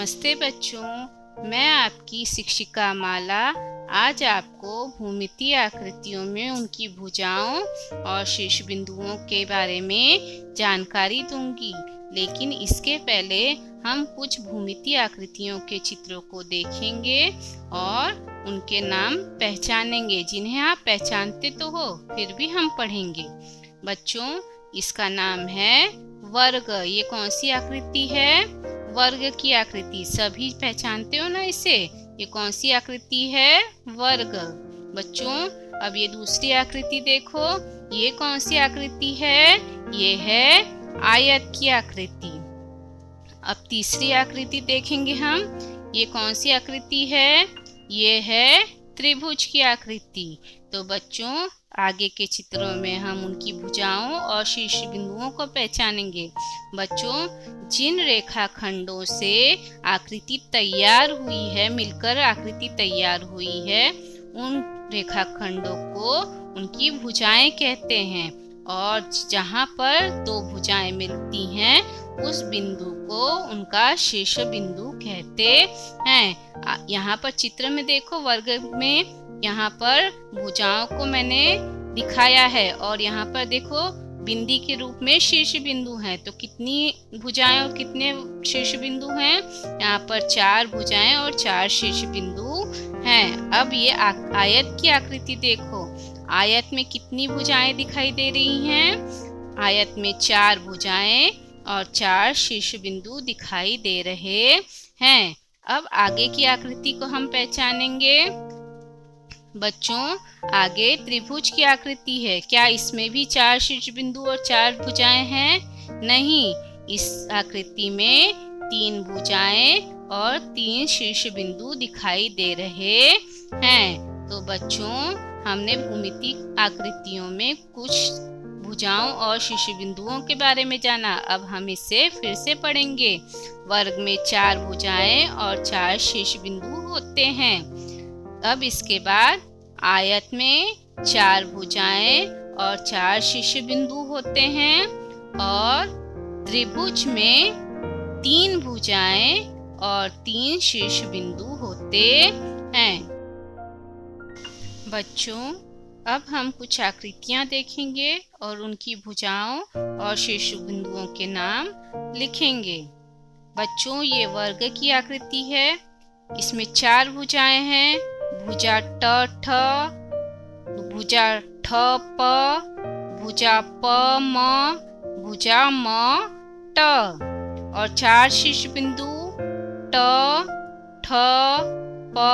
नमस्ते बच्चों, मैं आपकी शिक्षिका माला आज आपको भूमितीय आकृतियों में उनकी भुजाओं और शीर्ष बिंदुओं के बारे में जानकारी दूंगी। लेकिन इसके पहले हम कुछ भूमितीय आकृतियों के चित्रों को देखेंगे और उनके नाम पहचानेंगे, जिन्हें आप पहचानते तो हो फिर भी हम पढ़ेंगे। बच्चों, इसका नाम है वर्ग। ये कौन सी आकृति है? वर्ग की आकृति। सभी पहचानते हो ना इसे? ये कौन सी आकृति है? वर्ग। बच्चों, अब ये दूसरी आकृति देखो, ये कौन सी आकृति है? ये है आयत की आकृति। अब तीसरी आकृति देखेंगे हम, ये कौन सी आकृति है? ये है त्रिभुज की आकृति। तो बच्चों, आगे के चित्रों में हम उनकी भुजाओं और शीर्ष बिंदुओं को पहचानेंगे। बच्चों, जिन रेखाखंडों से आकृति तैयार हुई है, मिलकर आकृति तैयार हुई है, उन रेखाखंडों को उनकी भुजाएं कहते हैं। और जहाँ पर दो भुजाएं मिलती हैं, उस बिंदु को उनका शीर्ष बिंदु कहते हैं। यहाँ पर चित्र में देखो, वर्ग में यहाँ पर भुजाओं को मैंने दिखाया है और यहाँ पर देखो बिंदी के रूप में शीर्ष बिंदु हैं। तो कितनी भुजाएं और कितने शीर्ष बिंदु हैं? यहाँ पर 4 भुजाएं और 4 शीर्ष बिंदु हैं। अब ये आयत की आकृति देखो, आयत में कितनी भुजाएं दिखाई दे रही हैं? आयत में 4 भुजाएं और 4 शीर्ष बिंदु दिखाई दे रहे हैं। अब आगे की आकृति को हम पहचानेंगे। बच्चों, आगे त्रिभुज की आकृति है। क्या इसमें भी 4 शीर्ष बिंदु और 4 भुजाएं हैं? नहीं, इस आकृति में 3 भुजाएं और 3 शीर्ष बिंदु दिखाई दे रहे हैं। तो बच्चों, हमने भूमितीय आकृतियों में कुछ भुजाओं और शीर्ष बिंदुओं के बारे में जाना। अब हम इसे फिर से पढ़ेंगे। वर्ग में 4 भुजाएं और 4 शीर्ष बिंदु होते हैं। अब इसके बाद आयत में 4 भुजाएं और 4 शीर्ष बिंदु होते हैं और त्रिभुज में 3 भुजाएं और 3 शीर्ष बिंदु होते हैं। बच्चों, अब हम कुछ आकृतियां देखेंगे और उनकी भुजाओं और शीर्ष बिंदुओं के नाम लिखेंगे। बच्चों, ये वर्ग की आकृति है। इसमें 4 भुजाएं हैं। भुजा ट ठ, भुजा ठ प, भुजा प म, भुजा म ट और 4 शीर्ष बिंदु ट, ठ, प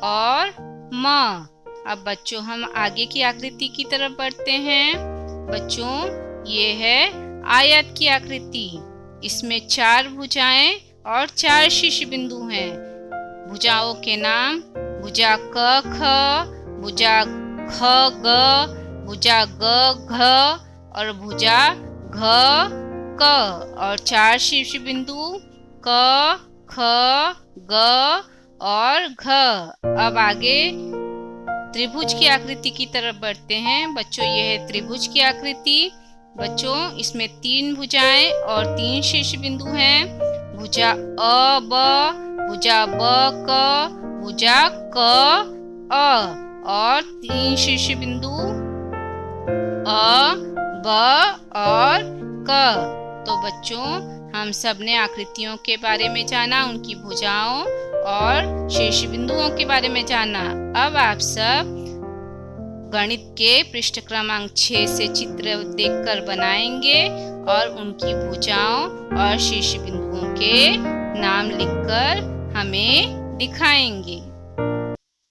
और म। अब बच्चों, हम आगे की आकृति की तरफ बढ़ते हैं। बच्चों, ये है आयत की आकृति। इसमें 4 भुजाएं और 4 शीर्ष बिंदु हैं। भुजाओं के नाम भुजा क ख, भुजा ख ग, भुजा ग घ और भुजा घ क और 4 शीर्ष बिंदु क, ख, ग और घ। अब आगे त्रिभुज की आकृति की तरफ बढ़ते हैं। बच्चों, यह है त्रिभुज की आकृति। बच्चों, इसमें 3 भुजाएं और 3 शीर्ष बिंदु हैं। भुजा अ ब, भुजा ब क, भुजा क अ और 3 शीर्ष बिंदु अ, ब और क। तो बच्चों, हम सब ने आकृतियों के बारे में जाना, उनकी भुजाओं और शीर्ष बिंदुओं के बारे में जाना। अब आप सब गणित के पृष्ठ क्रमांक 6 से चित्र देखकर बनाएंगे और उनकी भुजाओं और शीर्ष बिंदुओं के नाम लिखकर हमें दिखाएंगे।